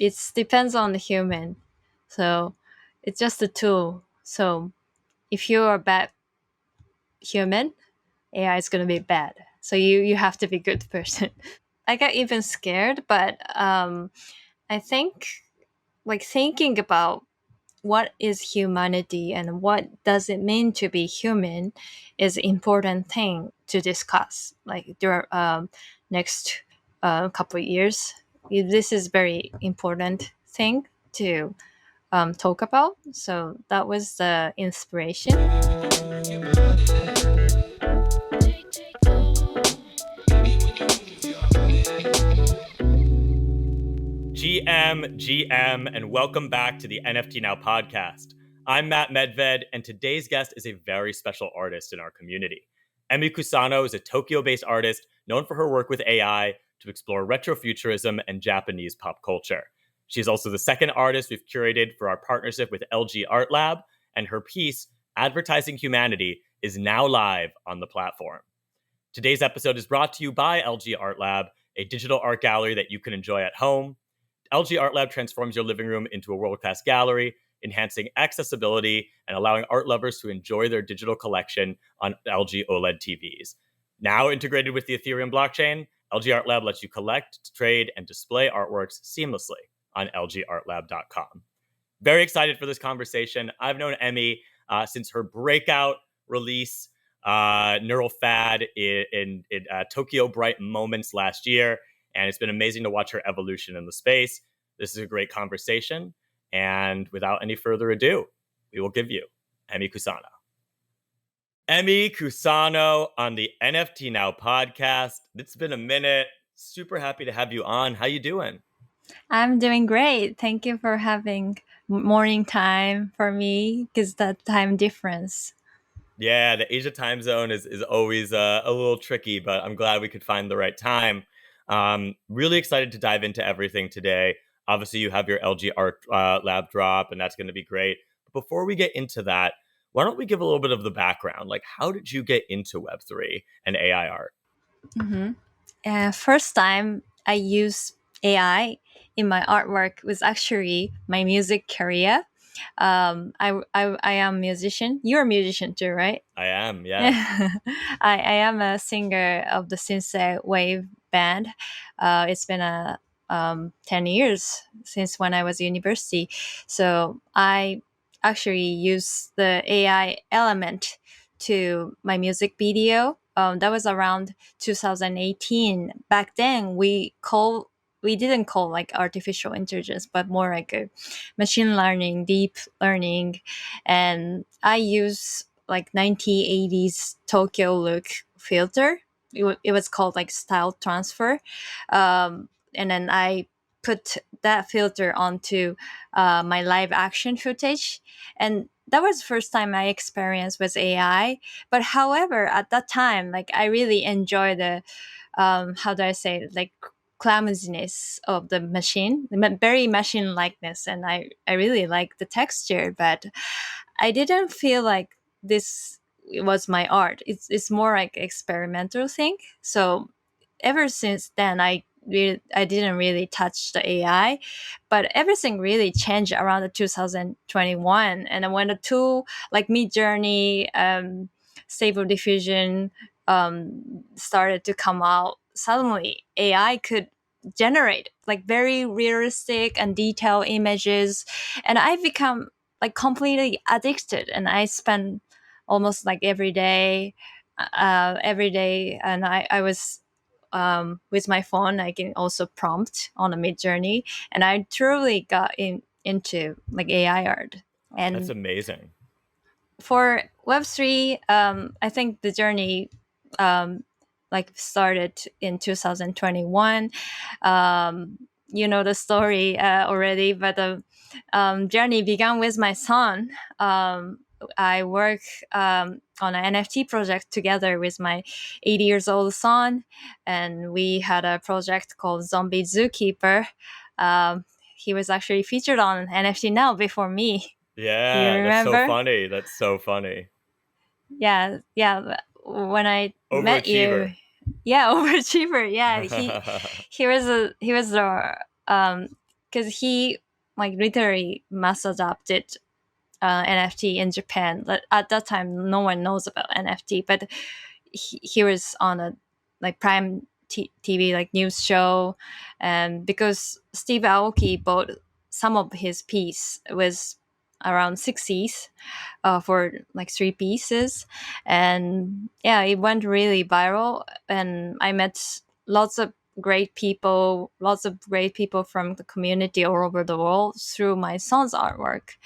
it depends on the human. So it's just a tool. So if you're a bad human, AI is going to be bad. So you have to be a good person. I got even scared, but I think like thinking about what is humanity and what does it mean to be human is an important thing to discuss. Like there next couple of years, this is very important thing to talk about. So that was the inspiration. GM, and welcome back to the NFT Now podcast. I'm Matt Medved, and today's guest is a very special artist in our community. Emi Kusano is a Tokyo-based artist known for her work with AI to explore retrofuturism and Japanese pop culture. She is also the second artist we've curated for our partnership with LG Art Lab, and her piece, Advertising Humanity, is now live on the platform. Today's episode is brought to you by LG Art Lab, a digital art gallery that you can enjoy at home. LG Art Lab transforms your living room into a world-class gallery, enhancing accessibility and allowing art lovers to enjoy their digital collection on LG OLED TVs. Now integrated with the Ethereum blockchain, LG Art Lab lets you collect, trade, and display artworks seamlessly on lgartlab.com. Very excited for this conversation. I've known Emi since her breakout release, Neural Fad, in Tokyo Bright Moments last year. And it's been amazing to watch her evolution in the space. This is a great conversation. And without any further ado, we will give you Emi Kusano. Emi Kusano on the NFT Now podcast. It's been a minute. Super happy to have you on. How you doing? I'm doing great. Thank you for having morning time for me because that time difference. Yeah, the Asia time zone is always a little tricky, but I'm glad we could find the right time. Really excited to dive into everything today. Obviously, you have your LG Art Lab drop, and that's going to be great. But before we get into that, why don't we give a little bit of the background? Like, how did you get into Web3 and AI art? First time I used AI in my artwork was actually my music career. I am a musician. You're a musician too, right? I am, yeah. I am a singer of the synth wave band. It's been 10 years since when I was university. So I actually use the AI element to my music video. That was around 2018. Back then, we didn't call like artificial intelligence, but more like a machine learning, deep learning, and I use like 1980s Tokyo look filter. It was called like style transfer, and then I put that filter onto my live action footage, and that was the first time I experienced with AI. But however, at that time, like I really enjoy the how do I say it? Like clumsiness of the machine, very machine likeness, and I really like the texture, but I didn't feel like this was my art. It's more like experimental thing. So ever since then, I didn't really touch the AI, but everything really changed around the 2021. And then when the tool like Mid Journey, Stable Diffusion started to come out, suddenly AI could generate like very realistic and detailed images, and I become like completely addicted, and I spend almost like every day, and I was with my phone I can also prompt on a Mid Journey, and I truly got into like AI art. That's And amazing. for Web3, I think the journey like started in 2021. You know the story already, but the journey began with my son. I work on an NFT project together with my 80 years old son, and we had a project called Zombie Zookeeper. He was actually featured on NFT Now before me. Do you Yeah, that's so remember? funny. That's so funny. Yeah. When I met you, Overachiever. yeah, overachiever. Yeah, he was the because he like literally mass adopted NFT in Japan. But at that time, no one knows about NFT, but he was on a like prime TV like news show, and because Steve Aoki bought some of his piece was around 60s for like 3 pieces, and yeah, it went really viral, and I met lots of great people from the community all over the world through my son's artwork.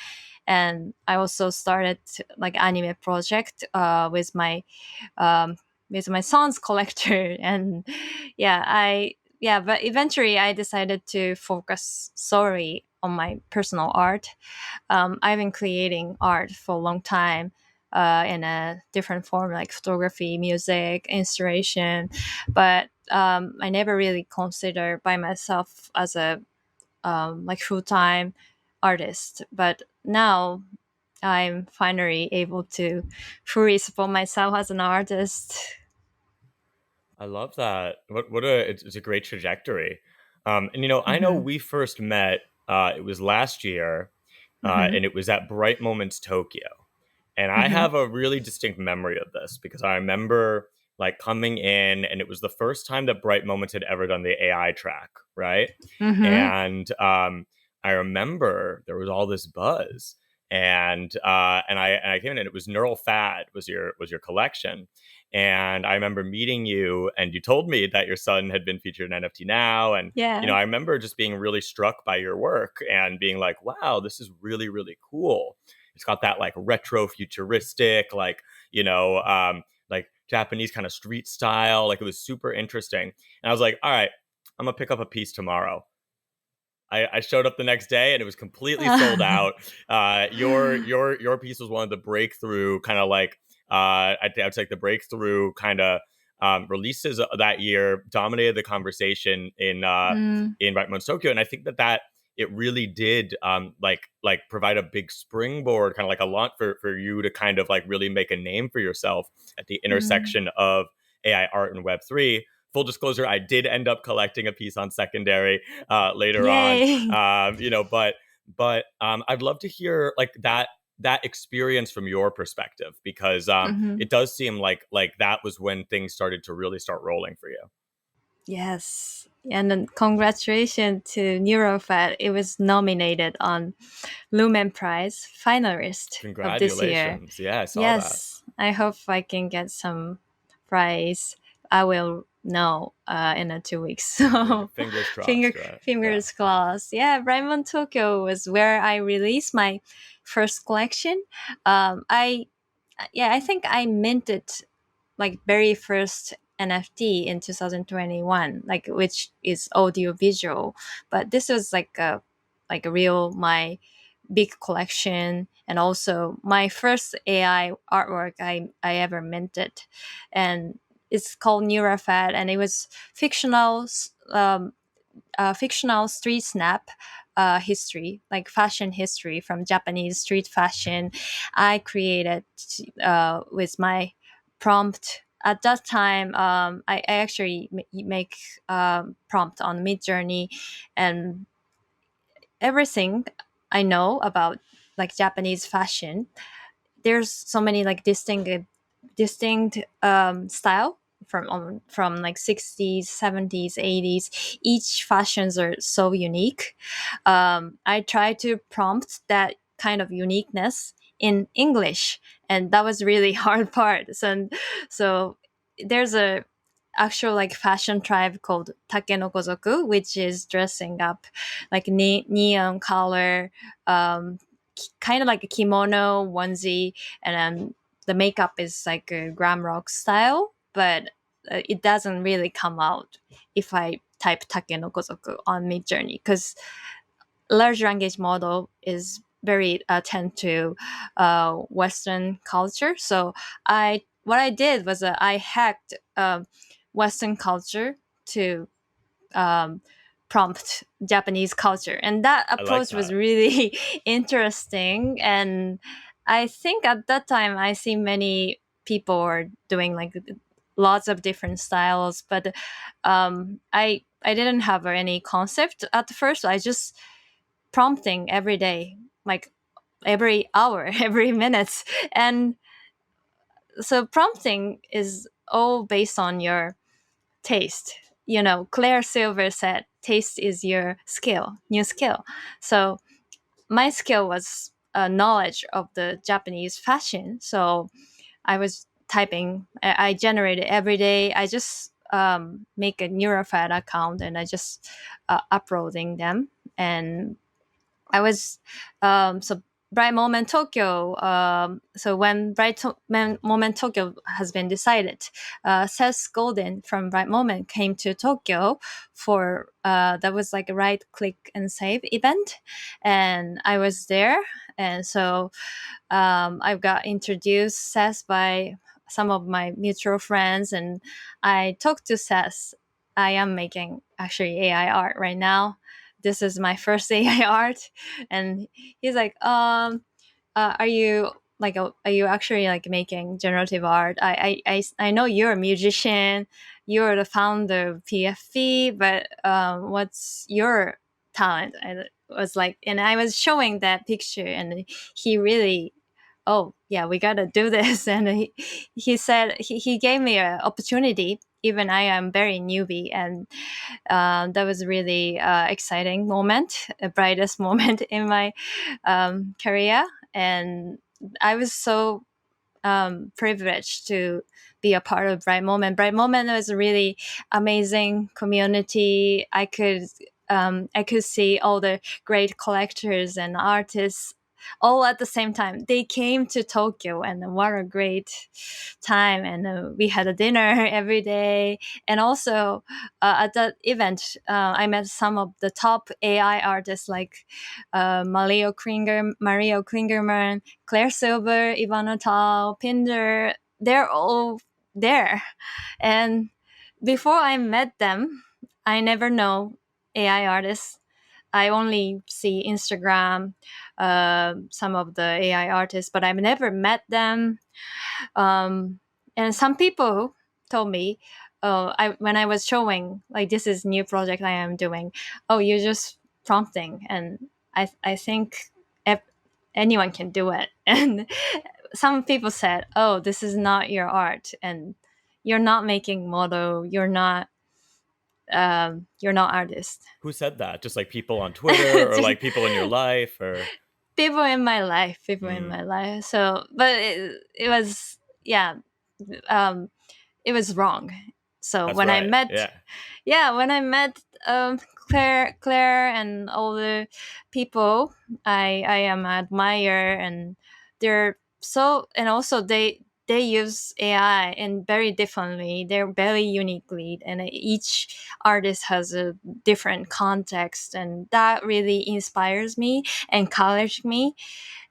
And I also started like anime project um, with my son's collector, and but eventually I decided to focus solely on my personal art. I've been creating art for a long time in a different form like photography, music, installation, but I never really considered by myself as a like full-time artist. But now I'm finally able to fully support myself as an artist. I love that. What a it's a great trajectory. And I know Hmm. we first met. It was last year, Hmm. and it was at Bright Moments Tokyo. And I Hmm. have a really distinct memory of this because I remember like coming in, and it was the first time that Bright Moments had ever done the AI track, right? Hmm. And I remember there was all this buzz, and I came in, and it was Neural Fad was your collection. And I remember meeting you, and you told me that your son had been featured in NFT Now. And, Yeah. I remember just being really struck by your work and being like, wow, this is really, really cool. It's got that like retro futuristic, like Japanese kind of street style. Like it was super interesting. And I was like, all right, I'm gonna pick up a piece tomorrow. I showed up the next day and it was completely sold out. Your piece was one of the breakthrough kind of like I would say like the breakthrough kind of releases that year, dominated the conversation Mm, in Right Moments Tokyo, and I think that it really did like provide a big springboard, kind of like a launch for you to kind of like really make a name for yourself at the mm. intersection of AI art and Web3. Full disclosure, I did end up collecting a piece on secondary later on. Yay. But I'd love to hear like that experience from your perspective because Hmm. it does seem like that was when things started to really start rolling for you. Yes. And then congratulations to Neurofat. It was nominated on Lumen Prize finalist of this year. Congratulations! Yeah, I saw that. Yes, I hope I can get some prize. I will know in 2 weeks. So Fingers crossed, right? Yeah. fingers crossed. Yeah, Raymond Tokyo was where I released my first collection. I yeah, I think I minted like very first NFT in 2021, like which is audio visual. But this was like a real my big collection, and also my first AI artwork I ever minted, and it's called Neurafat, and it was fictional street snap history, like fashion history from Japanese street fashion. I created with my prompt. At that time, I actually make prompt on Mid Journey, and everything I know about like Japanese fashion, there's so many like distinct style from like 60s, 70s, 80s. Each fashions are so unique. I try to prompt that kind of uniqueness in English, and that was really hard part. So there's a actual like fashion tribe called Takenokozoku, which is dressing up like neon color, kind of like a kimono onesie, and then the makeup is like a glam rock style, but it doesn't really come out if I type Takenokozoku on Mid Journey, because large language model is very tend to Western culture. So I what I did was I hacked Western culture to um, prompt Japanese culture, and that I like approach was that. really interesting. And I think at that time I see many people are doing like lots of different styles, but I didn't have any concept at first. I just prompting every day, like every hour, every minute. And so prompting is all based on your taste. Claire Silver said, taste is your skill, new skill. So my skill was knowledge of the Japanese fashion. So I was typing, I generated every day. I just make a Neurofed account and I just uploading them. And I was so Bright Moment Tokyo. So when Moment Tokyo has been decided, Seth Golden from Bright Moment came to Tokyo for that was like a right click and save event, and I was there, and so I got introduced Seth by some of my mutual friends, and I talked to Seth. I am making actually AI art right now. This is my first AI art, and he's like, are you are you actually like making generative art? I know you're a musician, you're the founder of PFP, but what's your talent? I was like, and I was showing that picture, and he really, oh yeah, we gotta do this. And he said he gave me an opportunity, even I am very newbie. And that was really exciting moment, a brightest moment in my career. And I was so privileged to be a part of Bright Moment. Bright Moment was a really amazing community. I could see all the great collectors and artists all at the same time. They came to Tokyo, and what a great time! And we had a dinner every day. And also at that event, I met some of the top AI artists like Mario Klingerman, Claire Silver, Ivana Tal, Pinder. They're all there. And before I met them, I never know AI artists. I only see Instagram, some of the AI artists, but I've never met them. And some people told me, when I was showing like this is new project I am doing, oh, you're just prompting, and I think if anyone can do it. And some people said, oh, this is not your art, and you're not making model, you're not artist. Who said that? Just like people on Twitter or like people in your life or People in mm, my life. So but it was, yeah, um it was wrong. So that's when I right. met, Yeah. yeah, when I met Claire and all the people I am admire, and they're so, and also they use AI in very differently. They're very uniquely, and each artist has a different context, and that really inspires me, encouraged me.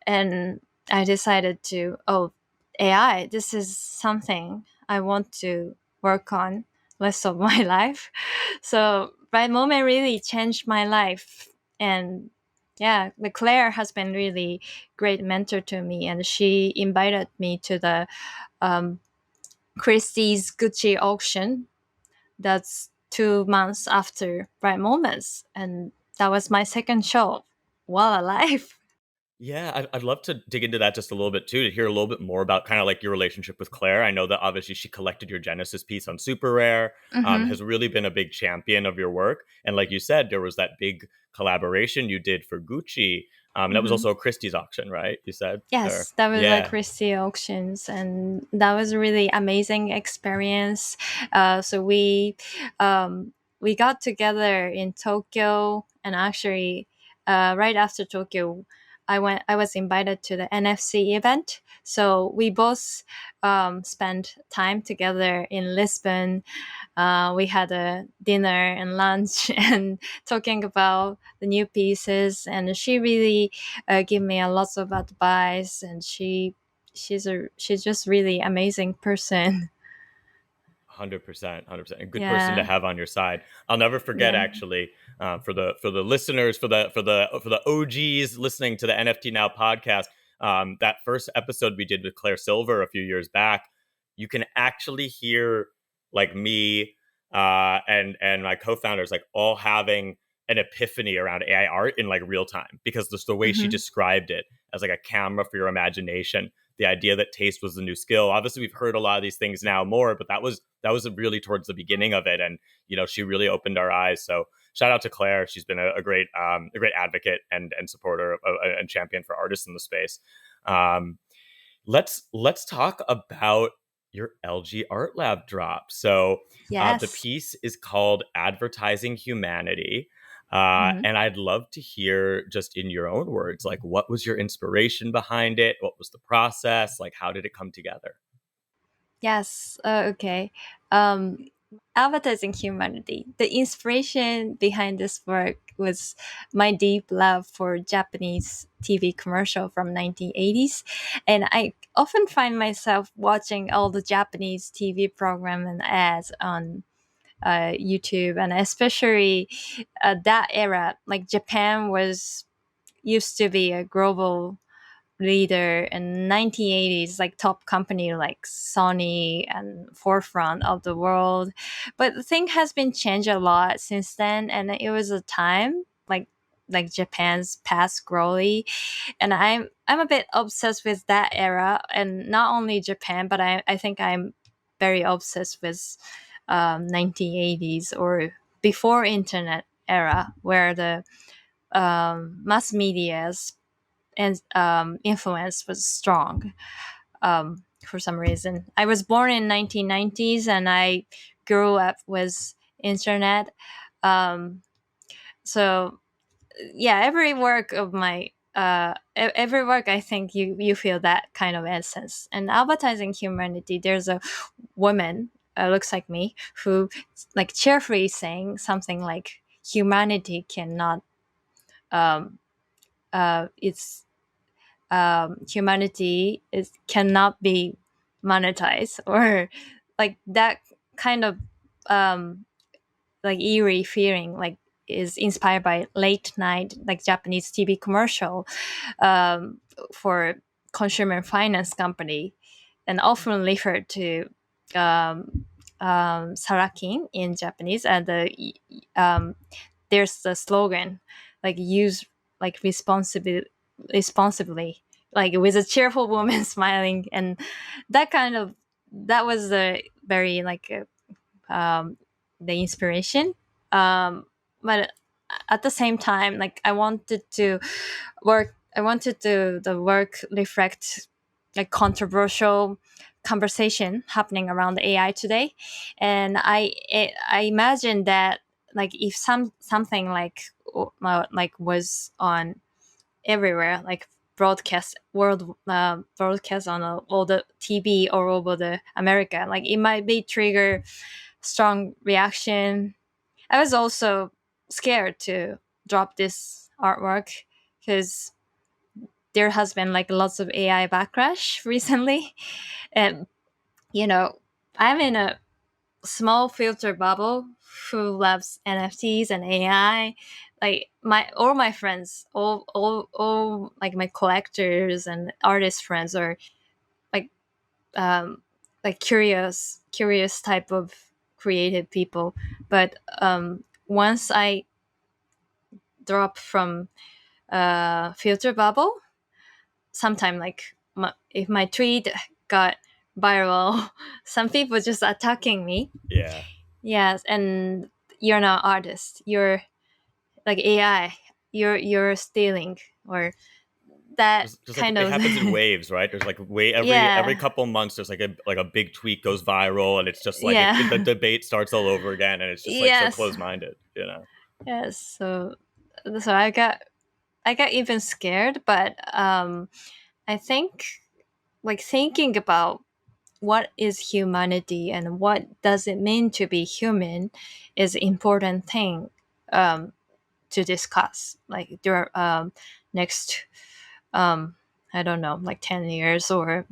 And I decided to, oh, AI, this is something I want to work on rest of my life. So Bright Moment really changed my life. And yeah, the Claire has been really great mentor to me, and she invited me to the um, Christie's Gucci auction. That's 2 months after Bright Moments, and that was my second show. What a life! Yeah, I'd love to dig into that just a little bit too, to hear a little bit more about kind of like your relationship with Claire. I know that obviously she collected your Genesis piece on Super Rare, Mm-hmm. has really been a big champion of your work. And like you said, there was that big collaboration you did for Gucci. That was Mm-hmm. also a Christie's auction, right? You said? Or Yes, that was like yeah, Christie auctions, and that was a really amazing experience. So we got together in Tokyo, and actually, right after Tokyo, I was invited to the NFC event. So we both spent time together in Lisbon. We had a dinner and lunch and talking about the new pieces, and she really gave me a lots of advice, and she's just really amazing person. 100%, 100%, a good person to Yeah, have on your side. I'll never forget yeah. actually, for the listeners, for the OGs listening to the NFT Now podcast, that first episode we did with Claire Silver a few years back, you can actually hear like me and my co-founders like all having an epiphany around AI art in like real time, because just the way she Hmm. described it as like a camera for your imagination, the idea that taste was the new skill. Obviously, we've heard a lot of these things now more, but that was really towards the beginning of it, and she really opened our eyes. So shout out to Claire. She's been a great advocate and supporter and champion for artists in the space. Um, let's talk about your LG Art Lab drop. So the Yes. piece is called Advertising Humanity. Hmm. And I'd love to hear, just in your own words, like, what was your inspiration behind it? What was the process? Like, how did it come together? Yes. Okay. Um, Advertising humanity. The inspiration behind this work was my deep love for Japanese TV commercial from 1980s, and I often find myself watching all the Japanese TV program and ads on YouTube, and especially that era. Like Japan was used to be a global leader in 1980s, like top company like Sony and forefront of the world. But the thing has been changed a lot since then, and it was a time like Japan's past glory, and I'm a bit obsessed with that era, and not only Japan, but I think I'm very obsessed with 1980s or before internet era, where the mass media's and influence was strong for some reason. I was born in 1990s, and I grew up with internet. Um, so yeah, every work of my every work, I think you feel that kind of essence. And advertising humanity, there's a woman, looks like me, who like cheerfully saying something like humanity cannot it's humanity is cannot be monetized, or like that kind of um, like eerie feeling, like is inspired by late night like Japanese TV commercial um, for consumer finance company, and often referred to um, sarakin in Japanese, and there's the slogan like use like responsibly, like with a cheerful woman smiling, and that was the very like the inspiration. um but at the same time, like I wanted to the work reflect like controversial conversation happening around AI today, and I imagine that like if something like was on everywhere, like broadcast on all the TV all over the America, like it might be trigger strong reaction. I was also scared to drop this artwork because there has been like lots of AI backlash recently, and you know I'm in a small filter bubble who loves NFTs and AI. Like my friends, all like my collectors and artist friends are like um like curious type of creative people. But once I drop from filter bubble, sometime like if my tweet got viral, some people just attacking me. Yeah. Yes, and you're not artist. You're like AI. You're stealing, or that Just like kind it of happens in waves, right? There's like every yeah, couple months there's like a big tweet goes viral, and it's just like the yeah. debate starts all over again, and it's just like so Yes, close-minded, you know. yes. So I got even scared, but I think like thinking about what is humanity and what does it mean to be human is important thing um, to discuss. Like there next um, I don't know, like 10 years or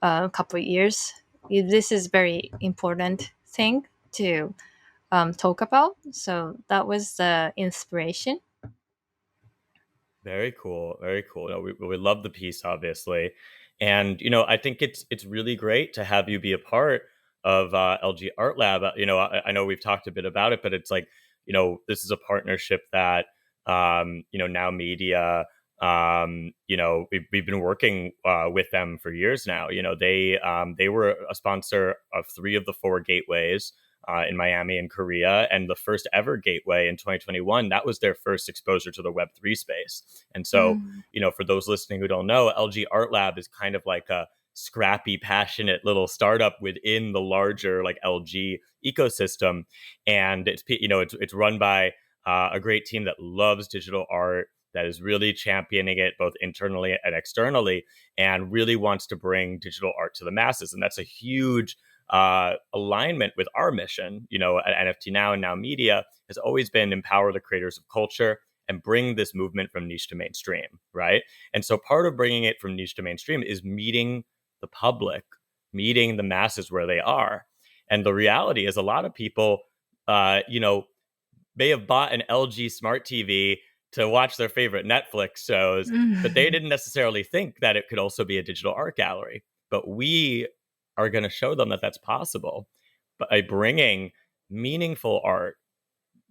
a couple of years. This is very important thing to talk about. So that was the inspiration. Very cool, very cool. No, we love the piece, obviously, and I think it's really great to have you be a part of LG Art Lab. I know we've talked a bit about it, but it's like this is a partnership that Now Media, we've been working with them for years now. They were a sponsor of three of the four gateways in Miami and Korea, and the first ever gateway in 2021. That was their first exposure to the Web3 space. And so, Mm. for those listening who don't know, LG Art Lab is kind of like a scrappy, passionate little startup within the larger like LG ecosystem, and it's run by a great team that loves digital art, that is really championing it both internally and externally, and really wants to bring digital art to the masses. And that's a huge alignment with our mission, at NFT Now and Now Media, has always been empower the creators of culture and bring this movement from niche to mainstream, right? And so part of bringing it from niche to mainstream is meeting the public, meeting the masses where they are. And the reality is a lot of people, may have bought an LG smart TV to watch their favorite Netflix shows, but they Mm. didn't necessarily think that it could also be a digital art gallery. But we are going to show them that that's possible by bringing meaningful art,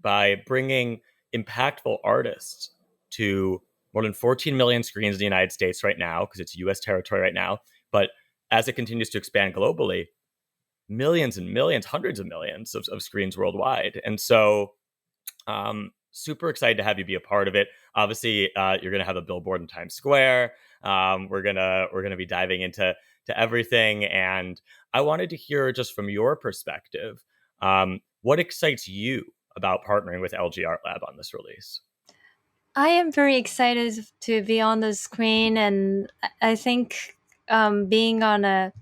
by bringing impactful artists to more than 14 million screens in the United States right now, because it's US territory right now. But as it continues to expand globally, millions and millions, hundreds of millions of screens worldwide. And so super excited to have you be a part of it. Obviously, you're gonna have a billboard in Times Square. We're gonna be diving into everything, and I wanted to hear just from your perspective, what excites you about partnering with LG Art Lab on this release? I am very excited to be on the screen, and I think being on a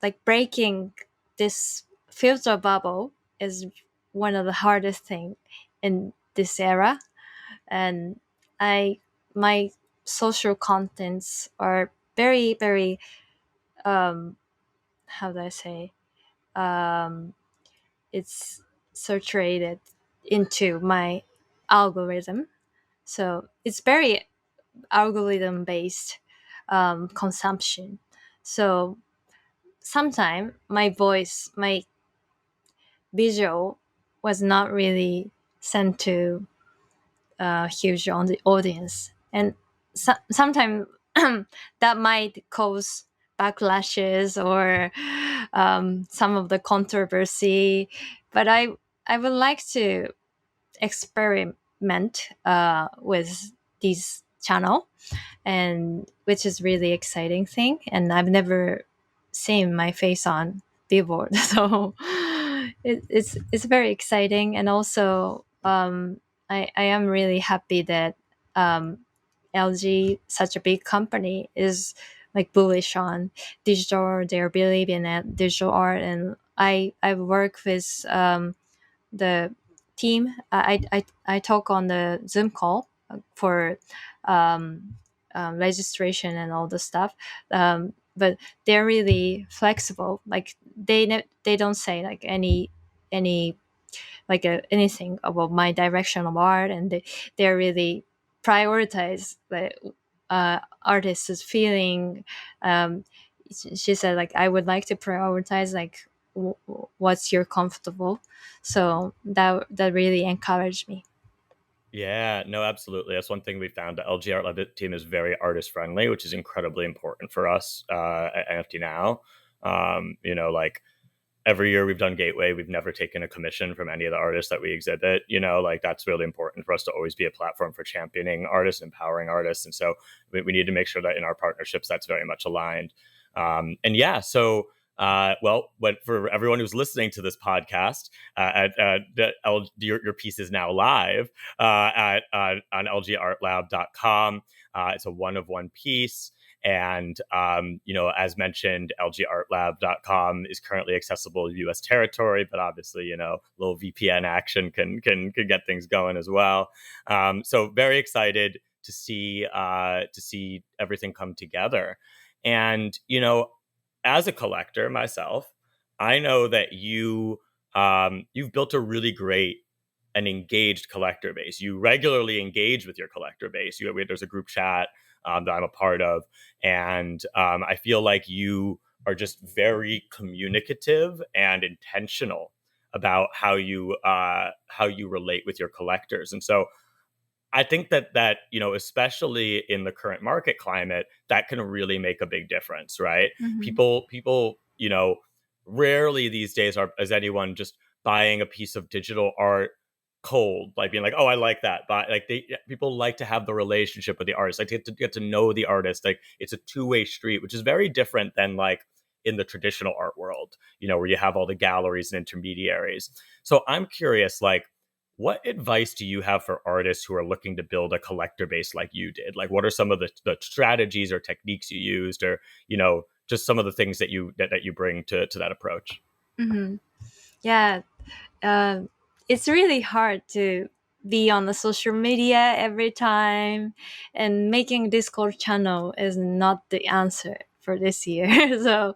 like breaking this filter bubble is one of the hardest thing in this era. And I my social contents are very very how do I say, um, it's saturated into my algorithm. So it's very algorithm based consumption. So sometimes my voice, my visual was not really sent to a huge on the audience, and sometimes that might cause backlashes or some of the controversy. But I would like to experiment with this channel, and which is really exciting thing. And I've never seen my face on billboard, so it's very exciting. And also, I am really happy that um, LG, such a big company, is like bullish on digital art. They're believing in digital art, and I work with the team. I talk on the Zoom call for um, registration and all the stuff. But they're really flexible. Like they don't say like any like anything about my direction of art, and they're really prioritize the artist's feeling. Um, she said like I would like to prioritize like what's your comfortable. So that really encouraged me. Yeah, no, absolutely. That's one thing we found. The LG Art Lab team is very artist friendly, which is incredibly important for us at NFT Now. Like every year we've done Gateway, we've never taken a commission from any of the artists that we exhibit. Like that's really important for us to always be a platform for championing artists, empowering artists. And so we need to make sure that in our partnerships, that's very much aligned. And yeah, so for everyone who's listening to this podcast, your piece is now live at on lgartlab.com. It's a one of one piece. And, as mentioned, lgartlab.com is currently accessible to US territory, but obviously, a little VPN action can get things going as well. So very excited to see everything come together. And, as a collector myself, I know that you've built a really great and engaged collector base. You regularly engage with your collector base. There's a group chat that I'm a part of, and I feel like you are just very communicative and intentional about how you relate with your collectors. And so I think that especially in the current market climate, that can really make a big difference, right? Hmm. People, rarely these days is anyone just buying a piece of digital art cold, like being like, "Oh, I like that." But like people like to have the relationship with the artist, like to get to know the artist. Like it's a two-way street, which is very different than like in the traditional art world, where you have all the galleries and intermediaries. So I'm curious, like, what advice do you have for artists who are looking to build a collector base like you did? Like, what are some of the strategies or techniques you used, or just some of the things that you bring to that approach? Hmm. Yeah, um, it's really hard to be on the social media every time, and making Discord channel is not the answer for this year. So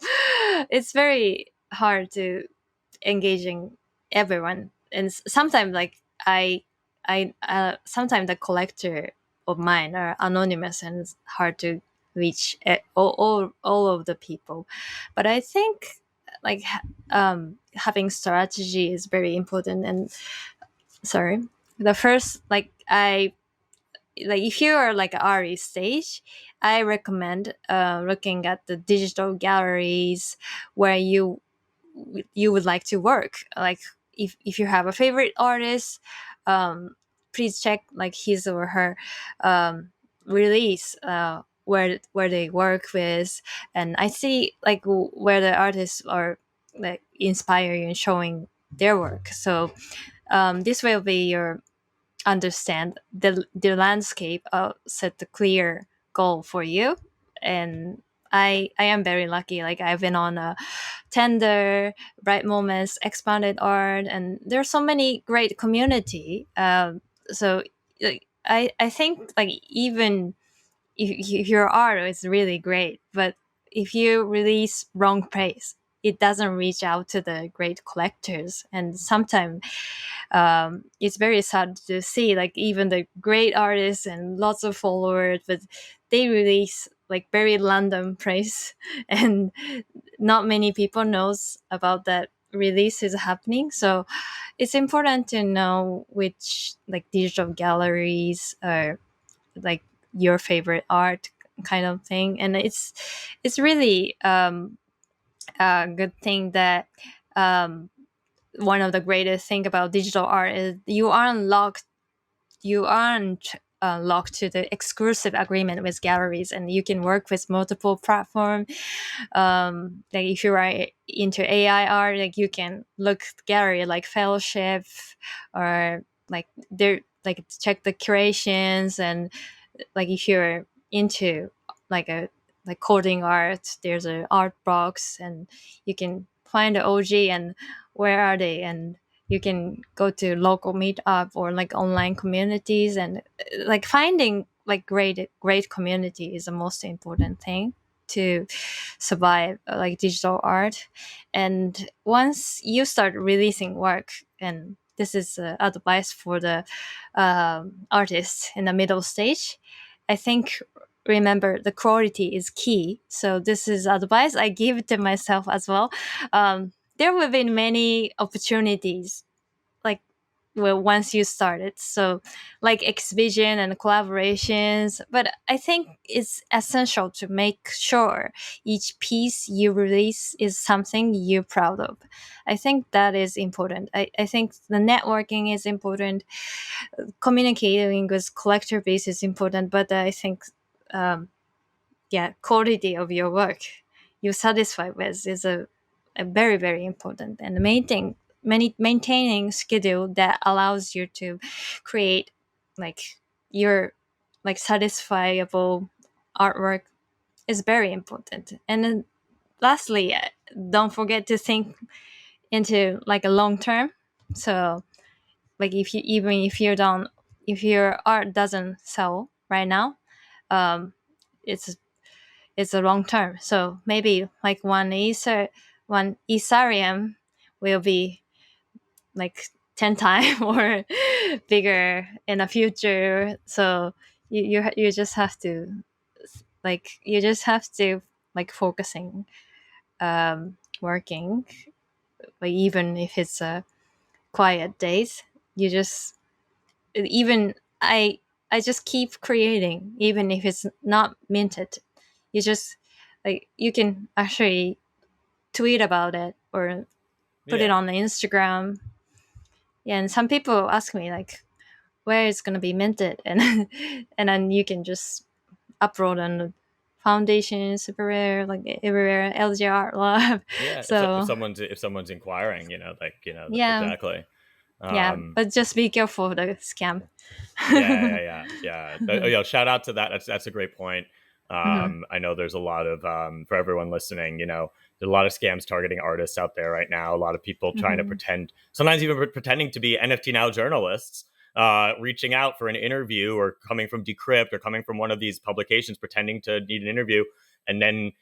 it's very hard to engaging everyone, and sometimes like sometimes the collector of mine are anonymous and it's hard to reach all of the people. But I think like having strategy is very important. And sorry, the first like if you are like Ari stage, I recommend looking at the digital galleries where you would like to work. Like if you have a favorite artist, please check like his or her release, where they work with. And I see like where the artists are like inspiring and showing their work. So this will be your understand the landscape, set the clear goal for you. And I am very lucky, like I've been on a tender, bright moments, expanded art, and there's so many great community. So like, I think like even if your art is really great, but if you release wrong praise, it doesn't reach out to the great collectors. And sometimes it's very sad to see like even the great artists and lots of followers, but they release like very random praise and not many people knows about that release is happening. So it's important to know which like digital galleries are like your favorite art kind of thing. And it's really a good thing that one of the greatest thing about digital art is you aren't locked to the exclusive agreement with galleries, and you can work with multiple platforms. Like if you are into AI art, like you can look gallery like Fellowship, or like there like check the curations. And like if you're into like a like coding art, there's an art box, and you can find the OG and where are they. And you can go to local meetup or like online communities. And like finding like great community is the most important thing to survive like digital art. And once you start releasing work, and this is advice for the artists in the middle stage, I think remember the quality is key. So this is advice I give to myself as well. There will be many opportunities like well once you started, so like exhibition and collaborations, but I think it's essential to make sure each piece you release is something you're proud of. I think that is important. I think the networking is important, communicating with collector base is important, but I think um, yeah, quality of your work you're satisfied with is a very very important. And maintaining schedule that allows you to create like your like satisfiable artwork is very important. And then lastly, don't forget to think into like a long term. So like if you even if you don't if your art doesn't sell right now, um it's it's a long term. So maybe like one Ethereum will be like 10 times or bigger in the future. So you just have to like focusing, working, like even if it's quiet days. You just even I just keep creating even if it's not minted. You just like you can actually tweet about it or put it Yeah. on the Instagram. Yeah, and some people ask me like where it's gonna be minted, and and then you can just upload on the foundation, super rare, like everywhere, LGR lab. Yeah. If So someone's inquiring, yeah, exactly. yeah, Um, but just be careful of the scam. Shout out to that. That's a great point. Hmm. I know there's a lot of for everyone listening. There's a lot of scams targeting artists out there right now. A lot of people trying to Hmm. pretend, sometimes even pretending to be NFT Now journalists, reaching out for an interview or coming from Decrypt or coming from one of these publications, pretending to need an interview, and then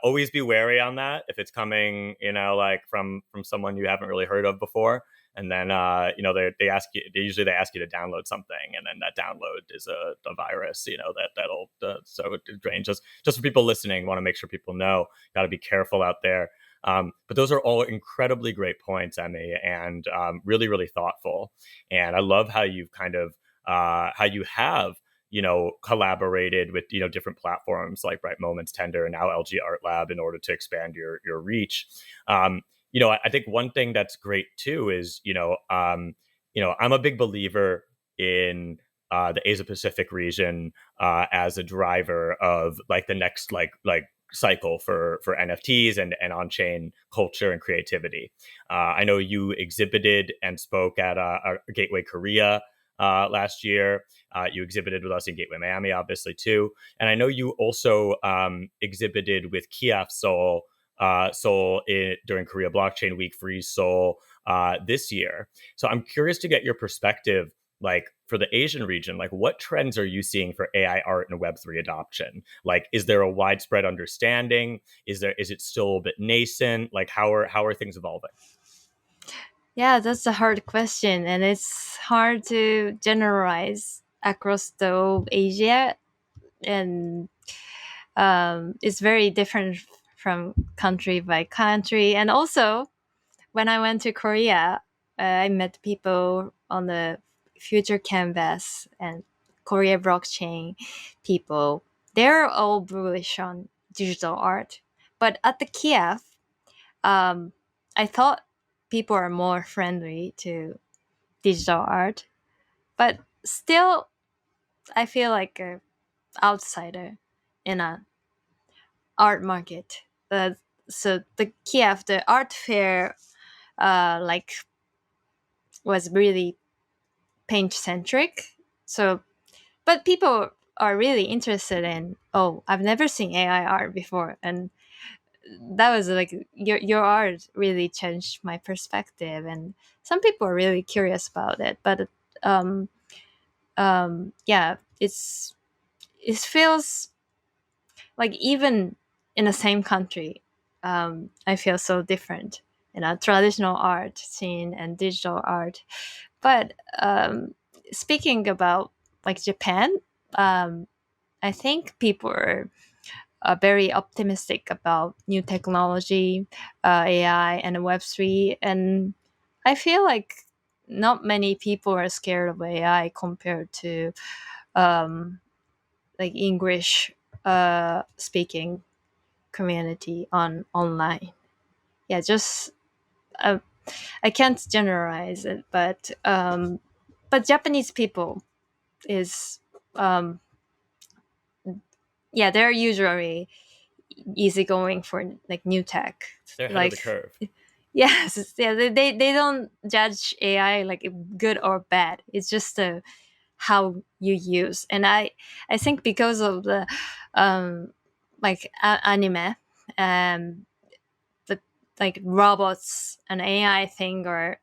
always be wary on that if it's coming, like from someone you haven't really heard of before, and then they ask you, they ask you to download something, and then that download is a virus, that'll so it drains. Just for people listening, want to make sure people know, got to be careful out there. But those are all incredibly great points, Emmy, and really, really thoughtful. And I love how you've kind of how you have collaborated with different platforms like Bright Moments, Tender, and now LG Art Lab in order to expand your reach. I think one thing that's great too is I'm a big believer in the Asia Pacific region as a driver of like the next like cycle for NFTs and on chain culture and creativity. I know you exhibited and spoke at Gateway Korea last year. You exhibited with us in Gateway Miami, obviously too, and I know you also exhibited with Kiev Seoul during Korea Blockchain Week, Freeze Seoul this year. So I'm curious to get your perspective, like for the Asian region, like what trends are you seeing for AI art and Web3 adoption? Like, is there a widespread understanding? Is it still a bit nascent? Like, how are things evolving? Yeah, that's a hard question, and it's hard to generalize across the whole Asia, and it's very different from country by country. And also, when I went to Korea, I met people on the Future Canvas and Korea blockchain people. They're all bullish on digital art, but at the Kiev, um, I thought people are more friendly to digital art, but still, I feel like an outsider in a art market. So the Kiev, the art fair, like was really paint centric. So, but people are really interested in. Oh, I've never seen AI art before, and that was like your art really changed my perspective. And some people are really curious about it, but um, yeah, it feels like even in the same country, I feel so different in a traditional art scene and digital art. But speaking about like Japan, um, I think people are very optimistic about new technology, AI, and Web3. And I feel like not many people are scared of AI compared to um, like English speaking community on online. Yeah, just uh, I can't generalize it, but Japanese people is um, yeah, they're usually easygoing for like new tech. They're ahead of the Like curve. yes, yeah, they don't judge AI like good or bad. It's just how you use, and I think because of the um like anime, um the like robots and AI thing are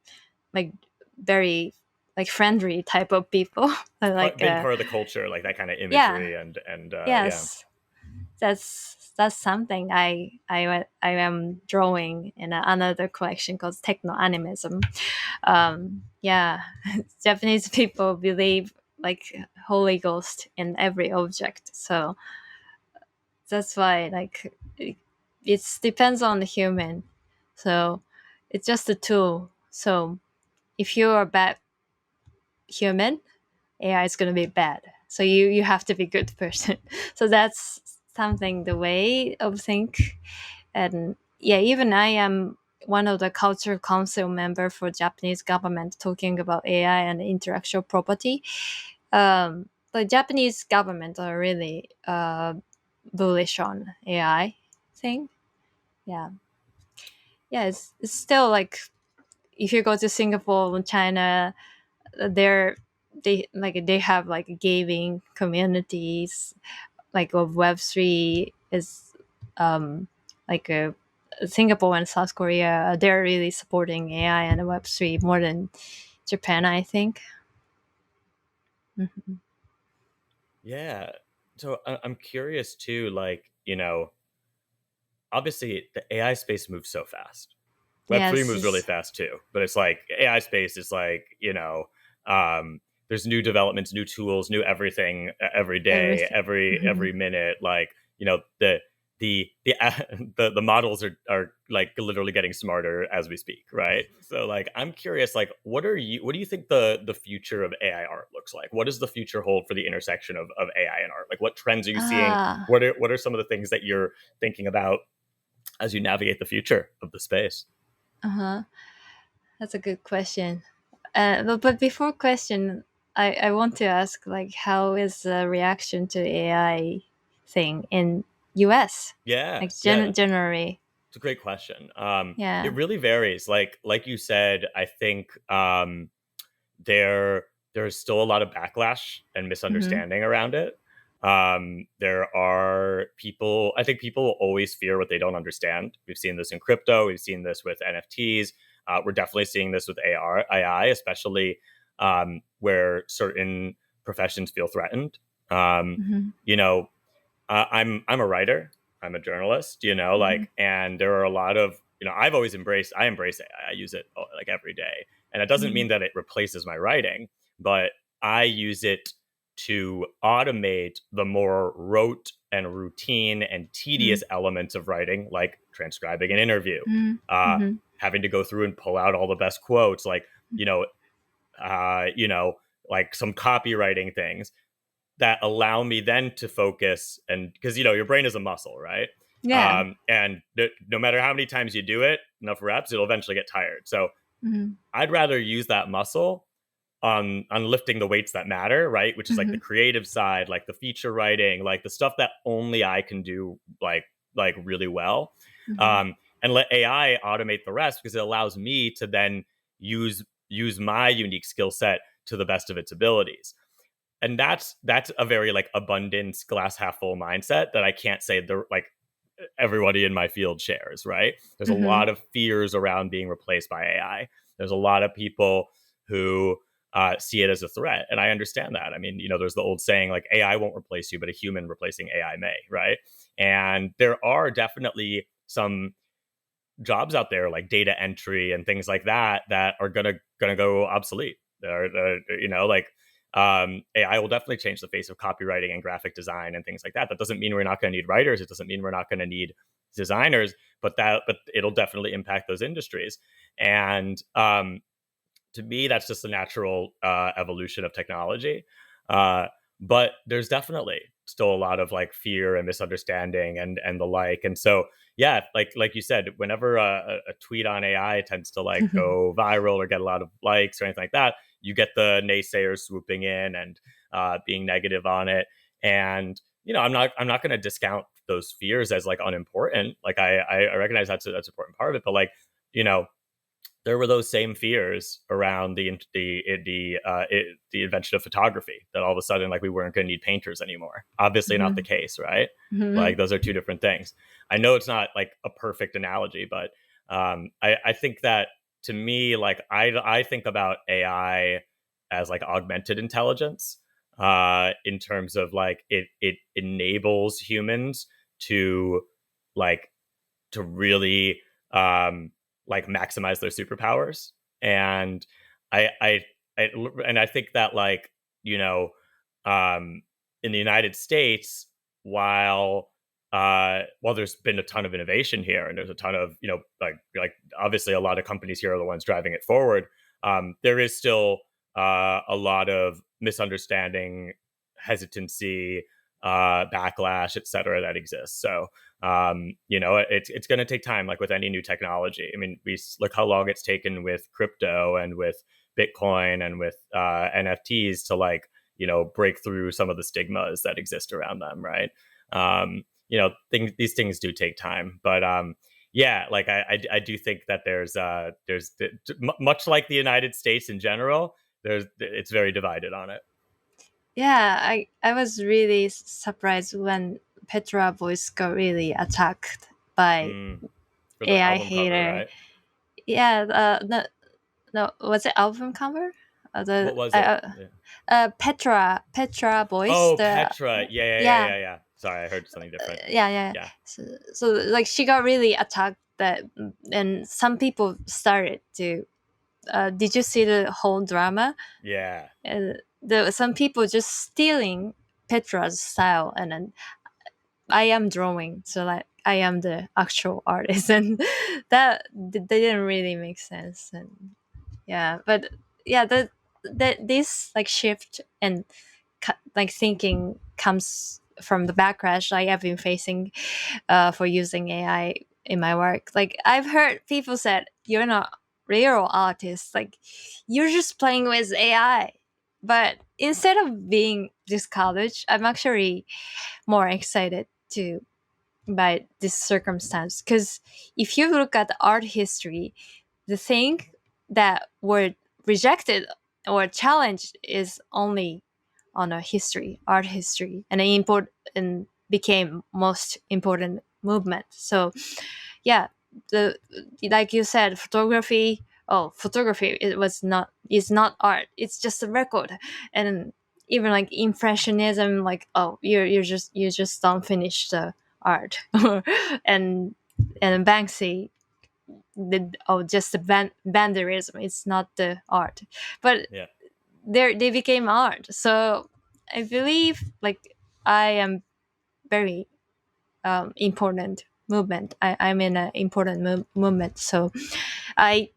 like very like friendly type of people. Like Big part of the culture, like that kind of yeah, imagery and yeah. yes, that's something I am drawing in another collection called techno animism. Yeah, Japanese people believe like Holy Ghost in every object, so that's why like it depends on the human. So it's just a tool. So if you're a bad human, AI is going to be bad. So you have to be a good person. So that's something the way of think. And yeah, even I am one of the cultural council member for Japanese government talking about AI and intellectual property. The Japanese government are really bullish on AI thing. Yeah, yeah. It's still like if you go to Singapore and China, they're they have like gaming communities like of Web3 is um like a Singapore and South Korea, they're really supporting AI and Web3 more than Japan, I think. Mhm. Yeah. So I'm curious too, like, obviously the AI space moves so fast. Web3 Yes, moves really fast too, but it's like AI space is like, there's new developments, new tools, new everything every day, everything. every Mhm. minute. Like, the models are like literally getting smarter as we speak, right? So like I'm curious, like what do you think the future of AI art looks like? What does the future hold for the intersection of AI and art? Like what trends are you seeing? Ah, What are some of the things that you're thinking about as you navigate the future of the space? uh-huh. That's a good question. But before question, I want to ask like how is the reaction to AI thing in US? Yeah, Like yeah, generally. it's a great question. It Yeah. really varies. Like you said, I think there's still a lot of backlash and Mm-hmm. misunderstanding around it. There are people. I think people will always fear what they don't understand. We've seen this in crypto. We've seen this with NFTs. We're definitely seeing this with AI, especially where certain professions feel threatened. Um, Mm-hmm. you know, I'm a writer. I'm a journalist. Mm-hmm. And there are a lot of I embrace AI. I use it like every day, and it doesn't Mm-hmm. mean that it replaces my writing, but I use it to automate the more rote and routine and tedious elements of writing, like transcribing an interview, Mm-hmm. uh, Mm-hmm. having to go through and pull out all the best quotes, like you know, you know, like some copywriting things that allow me then to focus. And because your brain is a muscle, right? Yeah. And no matter how many times you do it, enough reps, it'll eventually get tired. So Mm-hmm. I'd rather use that muscle on lifting the weights that matter, right? Which is like the Mm-hmm. creative side, like the feature writing, like the stuff that only I can do, like really well. Mm-hmm. And let AI automate the rest, because it allows me to then use my unique skill set to the best of its abilities. And that's a very like abundance, glass half full mindset that I can't say the like everybody in my field shares, right? There's a Mm-hmm. lot of fears around being replaced by AI. There's a lot of people who see it as a threat, and I understand that. I mean, there's the old saying like AI won't replace you, but a human replacing AI may, right? And there are definitely some jobs out there like data entry and things like that that are gonna go obsolete. Like AI will definitely change the face of copywriting and graphic design and things like that. That doesn't mean we're not going to need writers. It doesn't mean we're not going to need designers, but it'll definitely impact those industries. And to me, that's just a natural evolution of technology. Uh, but there's definitely still a lot of like fear and misunderstanding and the like. And so, yeah, like you said, whenever a tweet on AI tends to like go viral or get a lot of likes or anything like that, you get the naysayers swooping in and being negative on it. And I'm not going to discount those fears as like unimportant. Like I recognize that's an important part of it, but like you know there were those same fears around the invention of photography, that all of a sudden like we weren't going to need painters anymore. Obviously not the Mm-hmm. case, right? Mm-hmm. Like those are two different things. I know it's not like a perfect analogy, but I think that, to me, like I think about AI as like augmented intelligence, in terms of like it enables humans to like really um, like maximize their superpowers. And I, I, I think that like you know um, in the United States, while there's been a ton of innovation here and there's a ton of like obviously a lot of companies here are the ones driving it forward. there is still a lot of misunderstanding, hesitancy, backlash, et cetera, that exists. So, it's going to take time, like with any new technology. I mean, we look how long it's taken with crypto and with Bitcoin and with NFTs to break through some of the stigmas that exist around them, right? These things do take time, but yeah, like I do think that there's much like the United States in general, it's very divided on it. Yeah, I was really surprised when Petra voice got really attacked by Mm, for the AI album cover, hater. right? Yeah, no, no, was it album cover? What was it? Yeah. Petra voice. Oh, The Petra. Yeah, yeah, yeah, yeah, yeah, yeah. Sorry, I heard something different. yeah, yeah. Yeah, So like she got really attacked. That and some people started to. Did you see the whole drama? yeah, Some people just stealing Petra's style, and then I am drawing, so like I am the actual artist, and they didn't really make sense. And yeah, but yeah, that this like shift and like thinking comes from the backlash I have been facing for using AI in my work. Like I've heard people said, "You're not real artist. Like you're just playing with AI." But instead of being discouraged, I'm actually more excited to by this circumstance because if you look at the art history, the thing that were rejected or challenged is only on a history, art history, and and became most important movement. So yeah, the like you said, photography. Oh, photography. It was not. It's not art. It's just a record. And even like impressionism, like oh, you just don't finish the art. and and Banksy just the vandalism. It's not the art, but yeah, they became art. So I believe like I am very important movement. I'm in an important movement. So I.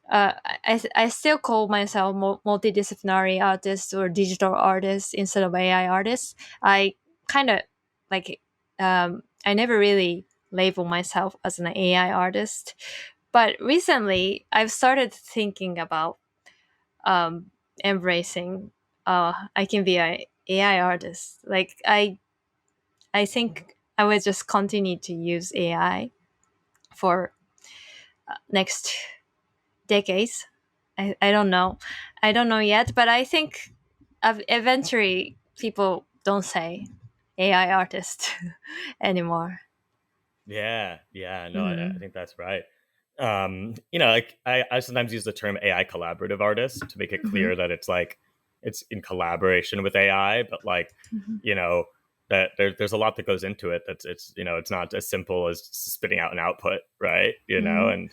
I still call myself multidisciplinary artist or digital artist instead of AI artist. I kind of like I never really label myself as an AI artist, but recently I've started thinking about embracing. I can be an AI artist. Like I think I will just continue to use AI for next decades. I don't know. I don't know yet, but I think eventually people don't say AI artist anymore. yeah, yeah. No, I Hmm. think that's right. Like I sometimes use the term AI collaborative artist to make it Hmm. clear that it's in collaboration with AI, but Hmm. you know, that there's a lot that goes into it. It's not as simple as spitting out an output, right? Hmm.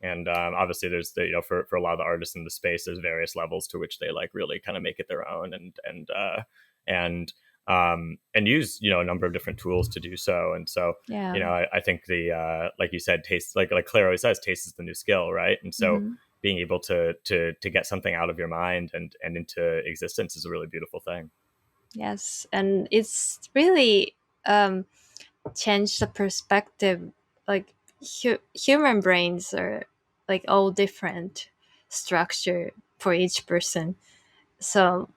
And obviously there's for a lot of the artists in the space, there's various levels to which they like really kind of make it their own and use a number of different tools to do so. And so Yeah. I think the like you said, taste, like Claire always says, taste is the new skill, right? And so Hmm. being able to get something out of your mind and into existence is a really beautiful thing. Yes, and it's really changed the perspective. Like human brains are like all different structure for each person. So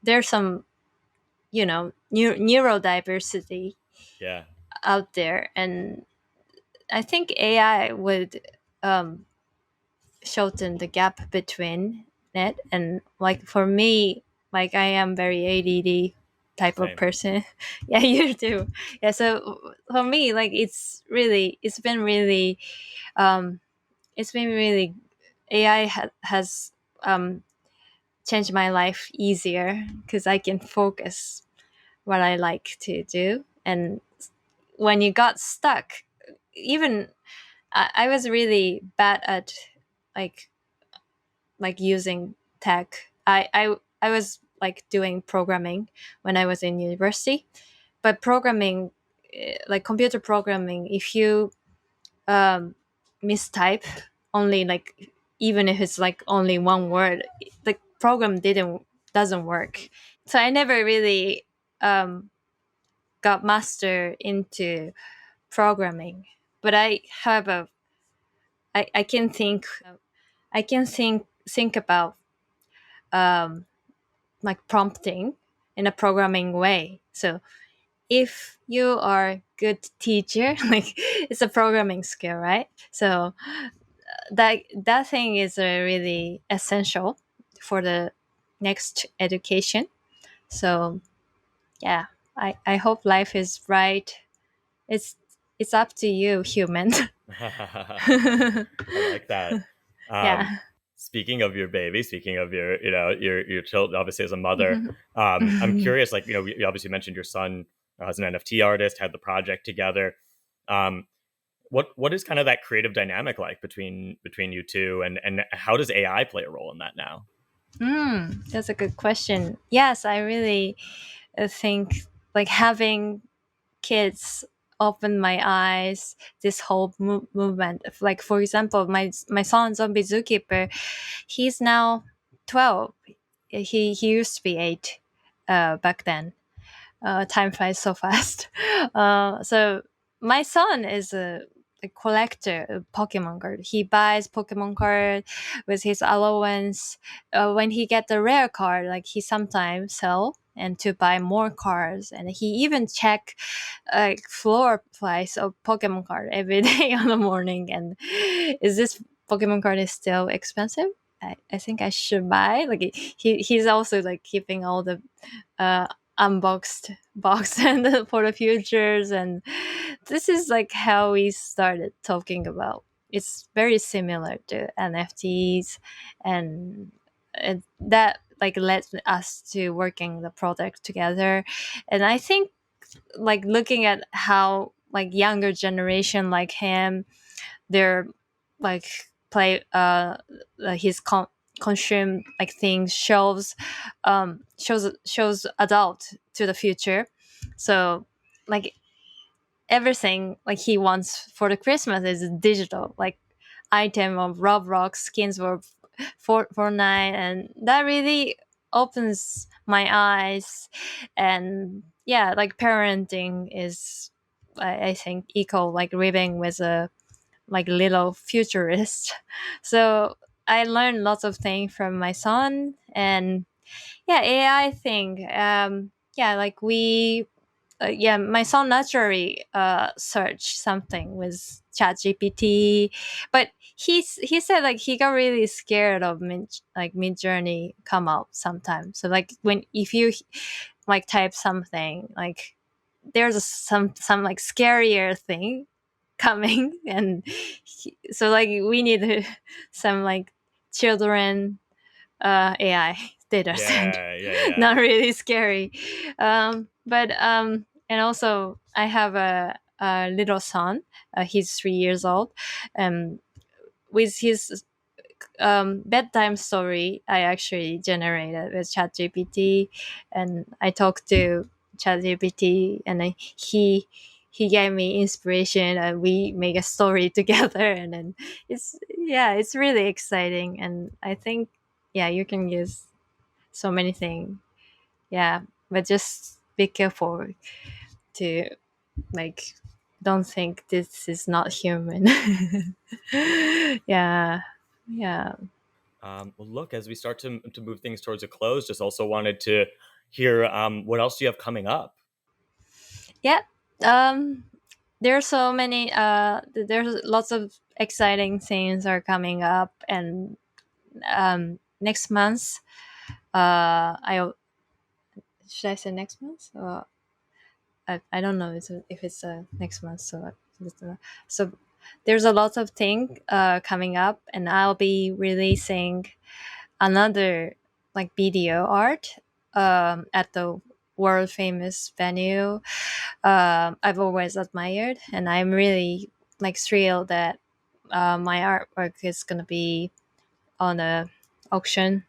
there's some neurodiversity Yeah, out there, and I think AI would um, shorten the gap between it. And like for me, like I am very ADD type of same. person. Yeah, you too. Yeah, so for me, like um, it's been really AI has um, changed my life easier because I can focus what I like to do. And when you got stuck, even I was really bad at like using tech. I was like doing programming when I was in university, but programming, like computer programming, if you um, mistype only like even if it's like only one word, the program didn't doesn't work. So I never really um, got master into programming, but I can think about um, like prompting in a programming way. So if you are a good teacher, like it's a programming skill, right? So that thing is really essential for the next education. So yeah, I hope life is right. It's it's up to you, human. I like that. Um, Yeah. speaking of your baby, speaking of your, your child, obviously as a mother, I'm curious. Like, you obviously mentioned your son as an NFT artist, had the project together. Um, what is kind of that creative dynamic like between you two, and how does AI play a role in that now? That's a good question. Yes, I really think like having kids opened my eyes. This whole movement of, like, for example, my son Zombie Zookeeper, he's now 12. He used to be 8 back then. Time flies so fast. So my son is a collector of Pokemon card. He buys Pokemon card with his allowance. When he get the rare card, like he sometimes sell and to buy more cards, and he even check floor price of Pokemon card every day on the morning. And is this Pokemon card is still expensive? I think I should buy. Like he's also like keeping all the uh, unboxed box and for the futures, and this is like how we started talking about. It's very similar to NFTs, and that like led us to working the product together. And I think like looking at how like younger generation like him, they're like play his consume like things shows adult to the future. So like everything like he wants for the Christmas is digital, like item of Roblox skins for Fortnite, and that really opens my eyes. And yeah, like parenting is I think equal like living with a like little futurist. So I learned lots of things from my son. And yeah, AI thing. Yeah, like we yeah, my son naturally searched something with chat gpt, but he said like he got really scared of mid journey come out sometimes. So like when if you like type something, like there's some like scarier thing coming. And so like we need some like children AI data set. Yeah, yeah, yeah. Not really scary. But and also I have a little son. He's 3 years old. With his bedtime story, I actually generated with ChatGPT, and I talked to ChatGPT, and then he gave me inspiration, and we make a story together. And then it's yeah, it's really exciting, and I think yeah, you can use so many things. Yeah, but just be careful to like don't think this is not human. Yeah, yeah. Well, look, as we start to move things towards a close, just also wanted to hear what else do you have coming up? Yeah. Um there's so many there's lots of exciting things are coming up. And next month I should I say next month, or I don't know if it's next month. So so there's a lot of thing coming up, and I'll be releasing another like video art at the world famous venue I've always admired. And I'm really like thrilled that my artwork is gonna be on a auction.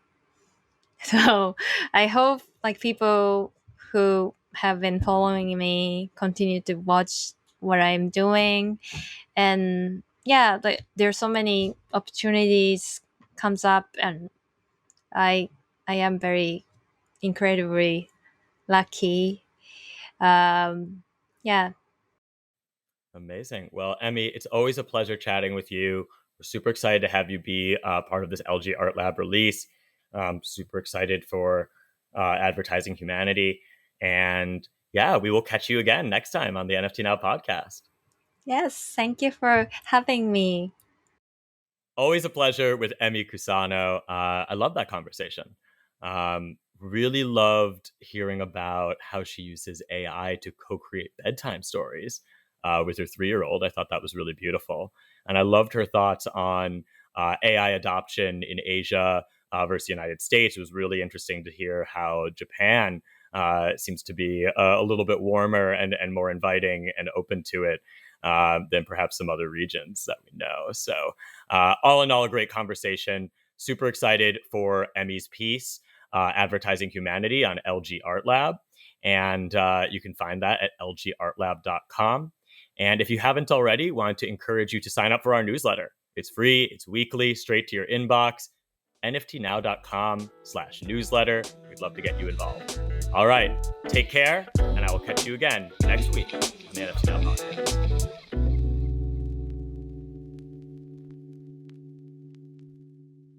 So I hope like people who have been following me continue to watch what I'm doing. And yeah, like there's so many opportunities comes up, and I I am very incredibly lucky. Yeah. Amazing. Well, Emmy, it's always a pleasure chatting with you. We're super excited to have you be part of this LG Art Lab release. Super excited for advertising humanity. And yeah, we will catch you again next time on the NFT Now podcast. Yes. Thank you for having me. Always a pleasure with Emi Kusano. I love that conversation. Really loved hearing about how she uses AI to co-create bedtime stories with her 3-year-old. I thought that was really beautiful, and I loved her thoughts on AI adoption in Asia versus the United States. It was really interesting to hear how Japan seems to be a little bit warmer and more inviting and open to it than perhaps some other regions that we know. So all in all, a great conversation. Super excited for Emi's piece, Advertising Humanity on LG Art Lab. And you can find that at lgartlab.com. And if you haven't already, wanted to encourage you to sign up for our newsletter. It's free, it's weekly, straight to your inbox. nftnow.com/newsletter. We'd love to get you involved. All right, take care, and I will catch you again next week on the NFT Now podcast.